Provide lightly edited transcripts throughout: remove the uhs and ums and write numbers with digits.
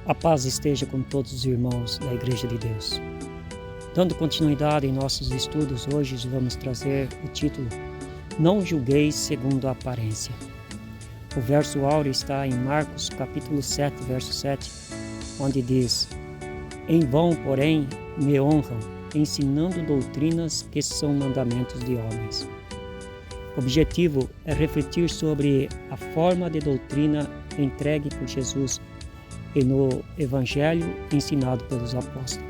A paz esteja com todos os irmãos da Igreja de Deus. Dando continuidade em nossos estudos, hoje vamos trazer o título Não julgueis segundo a aparência. O verso áureo está em Marcos capítulo 7, verso 7, onde diz: Em vão, porém, me honram, ensinando doutrinas que são mandamentos de homens. O objetivo é refletir sobre a forma de doutrina entregue por Jesus e no Evangelho ensinado pelos apóstolos.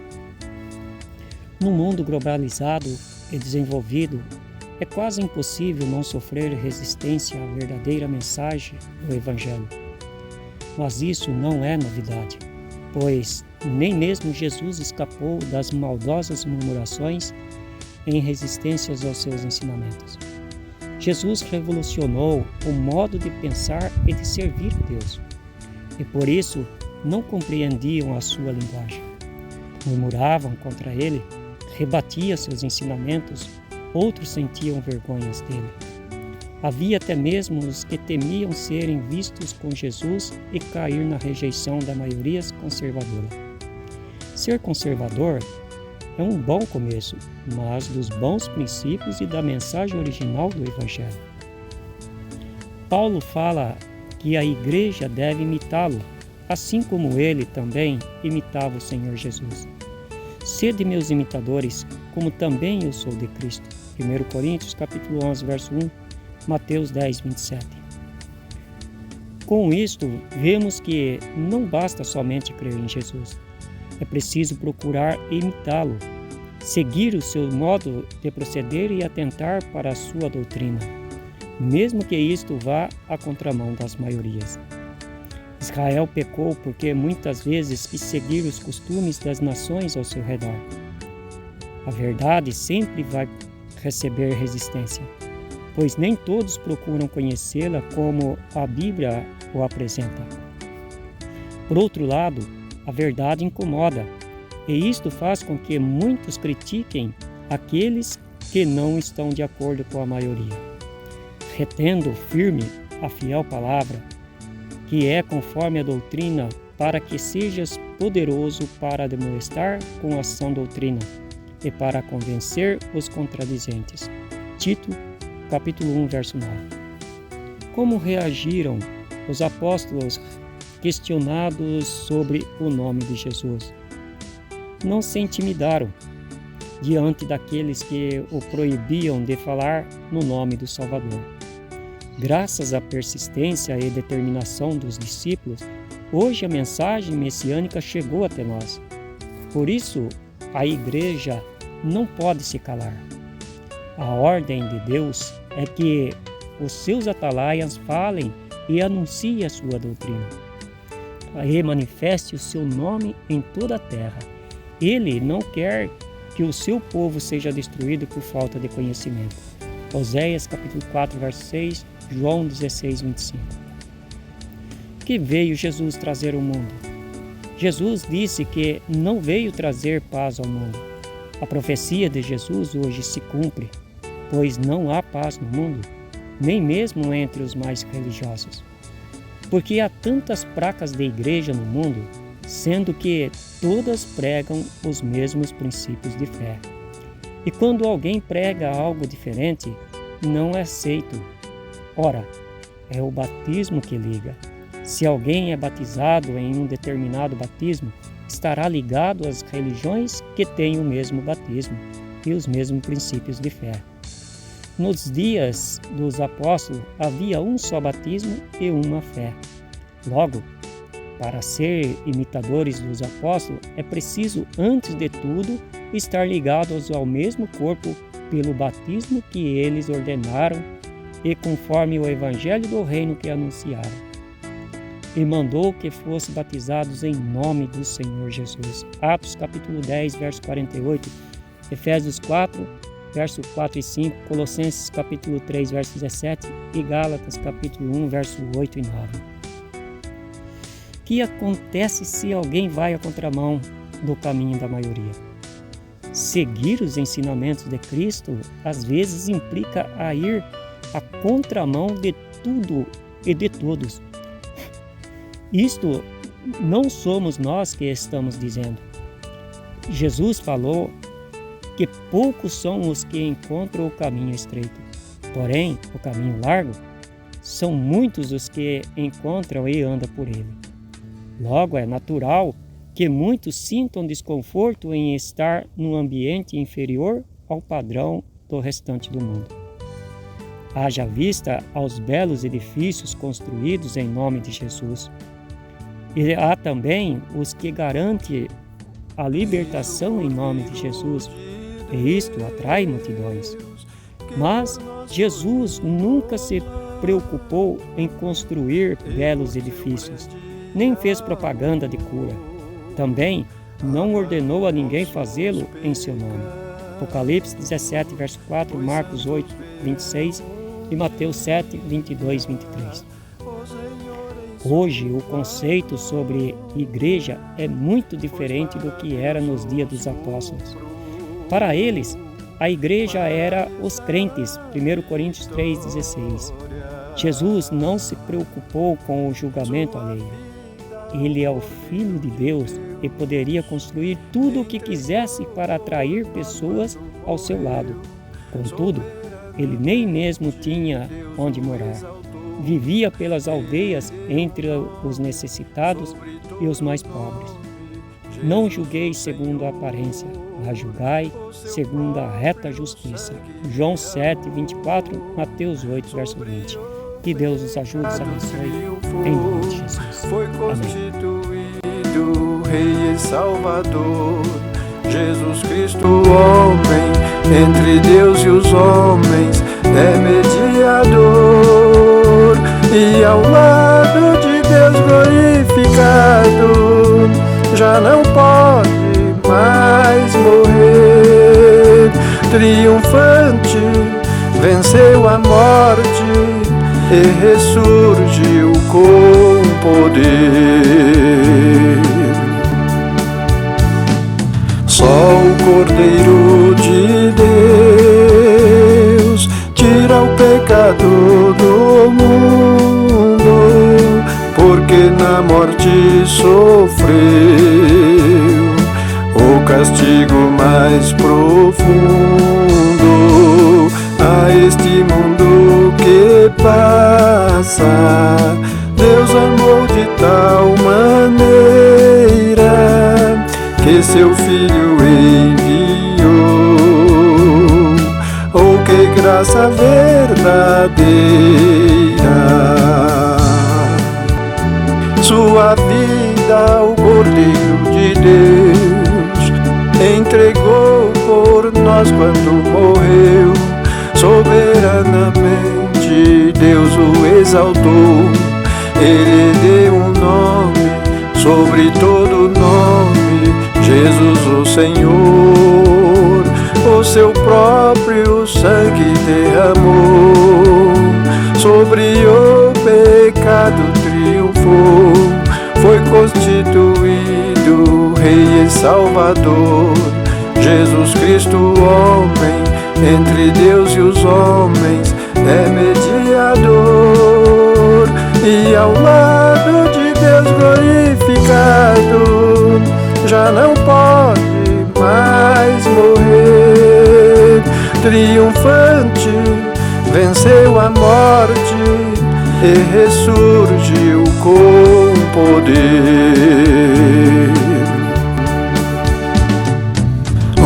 No mundo globalizado e desenvolvido, é quase impossível não sofrer resistência à verdadeira mensagem do Evangelho. Mas isso não é novidade, pois nem mesmo Jesus escapou das maldosas murmurações em resistências aos seus ensinamentos. Jesus revolucionou o modo de pensar e de servir a Deus, e por isso não compreendiam a sua linguagem. Murmuravam contra ele, rebatia seus ensinamentos, outros sentiam vergonhas dele. Havia até mesmo os que temiam serem vistos com Jesus e cair na rejeição da maioria conservadora. Ser conservador é um bom começo, mas dos bons princípios e da mensagem original do Evangelho. Paulo fala que a igreja deve imitá-lo, assim como ele também imitava o Senhor Jesus. Sede meus imitadores, como também eu sou de Cristo. 1 Coríntios capítulo 11, verso 1, Mateus 10, 27. Com isto, vemos que não basta somente crer em Jesus. É preciso procurar imitá-lo, seguir o seu modo de proceder e atentar para a sua doutrina, mesmo que isto vá à contramão das maiorias. Israel pecou porque muitas vezes quis seguir os costumes das nações ao seu redor. A verdade sempre vai receber resistência, pois nem todos procuram conhecê-la como a Bíblia o apresenta. Por outro lado, a verdade incomoda, e isto faz com que muitos critiquem aqueles que não estão de acordo com a maioria. Retendo firme a fiel palavra, que é conforme a doutrina, para que sejas poderoso para demonstrar com a sã doutrina e para convencer os contradizentes. Tito, capítulo 1, verso 9. Como reagiram os apóstolos questionados sobre o nome de Jesus? Não se intimidaram diante daqueles que o proibiam de falar no nome do Salvador. Graças à persistência e determinação dos discípulos, hoje a mensagem messiânica chegou até nós. Por isso, a igreja não pode se calar. A ordem de Deus é que os seus atalaias falem e anunciem a sua doutrina. E manifeste o seu nome em toda a terra. Ele não quer que o seu povo seja destruído por falta de conhecimento. Oséias capítulo 4, verso 6, João 16, 25. Que veio Jesus trazer ao mundo? Jesus disse que não veio trazer paz ao mundo. A profecia de Jesus hoje se cumpre, pois não há paz no mundo, nem mesmo entre os mais religiosos. Porque há tantas placas de igreja no mundo, sendo que todas pregam os mesmos princípios de fé. E quando alguém prega algo diferente, não é aceito. Ora, é o batismo que liga. Se alguém é batizado em um determinado batismo, estará ligado às religiões que têm o mesmo batismo e os mesmos princípios de fé. Nos dias dos apóstolos havia um só batismo e uma fé. Logo, para ser imitadores dos apóstolos, é preciso, antes de tudo, estar ligados ao mesmo corpo pelo batismo que eles ordenaram e conforme o evangelho do reino que anunciaram. E mandou que fossem batizados em nome do Senhor Jesus. Atos capítulo 10, verso 48, Efésios 4, verso 4 e 5, Colossenses capítulo 3, verso 17 e Gálatas capítulo 1, verso 8 e 9. O que acontece se alguém vai à contramão do caminho da maioria? Seguir os ensinamentos de Cristo às vezes implica a ir à contramão de tudo e de todos. Isto não somos nós que estamos dizendo. Jesus falou que poucos são os que encontram o caminho estreito, porém, o caminho largo, são muitos os que encontram e andam por ele. Logo, é natural que muitos sintam desconforto em estar num ambiente inferior ao padrão do restante do mundo. Haja vista aos belos edifícios construídos em nome de Jesus. E há também os que garantem a libertação em nome de Jesus, e isto atrai multidões. Mas Jesus nunca se preocupou em construir belos edifícios, nem fez propaganda de cura. Também não ordenou a ninguém fazê-lo em seu nome. Apocalipse 17, verso 4, Marcos 8, 26 e Mateus 7, 22, 23. Hoje, o conceito sobre igreja é muito diferente do que era nos dias dos apóstolos. Para eles, a igreja era os crentes, 1 Coríntios 3,16. Jesus não se preocupou com o julgamento alheio. Ele é o Filho de Deus e poderia construir tudo o que quisesse para atrair pessoas ao seu lado. Contudo, ele nem mesmo tinha onde morar. Vivia pelas aldeias entre os necessitados e os mais pobres. Não julgueis segundo a aparência, mas julgai segundo a reta justiça. João 7, 24, Mateus 8, verso 20. Que Deus os ajude e os abençoe. Em nome de Jesus. Foi constituído Rei e Salvador, Jesus Cristo, homem, entre Deus e os homens, é mediador, e ao lado de Deus glorificado, já não pode mais morrer. Triunfante, venceu a morte e ressurgiu com poder. Só o Cordeiro de Deus tira o pecado do mundo, porque na morte sofreu o castigo mais profundo. A este mundo que passa, Deus amou de tal maneira que seu Filho enviou. Oh, que graça verdadeira! Sua vida o Cordeiro de Deus entregou por nós quando morreu. Soberanamente Deus o exaltou. Ele deu um nome sobre todo nome, Jesus o Senhor. O seu próprio sangue derramou, sobre o pecado triunfou. Foi constituído Rei e Salvador, Jesus Cristo, homem, entre Deus e os homens, é mediador, e ao lado de Deus glorificado, já não pode mais morrer. Triunfante, venceu a morte e ressurgiu com poder.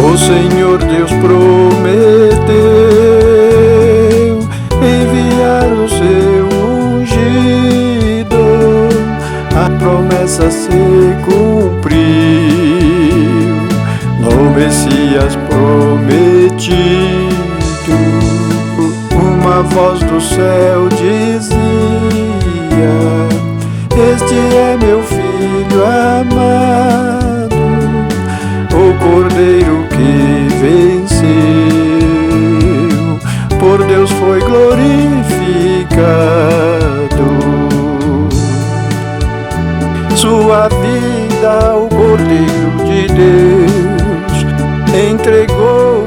O Senhor Deus prometeu enviar o seu ungido, a promessa se cumpriu no Messias prometido. Uma voz do céu dizia: este é meu Filho amado, o Cordeiro que venceu, por Deus foi glorificado. Sua vida o Cordeiro de Deus entregou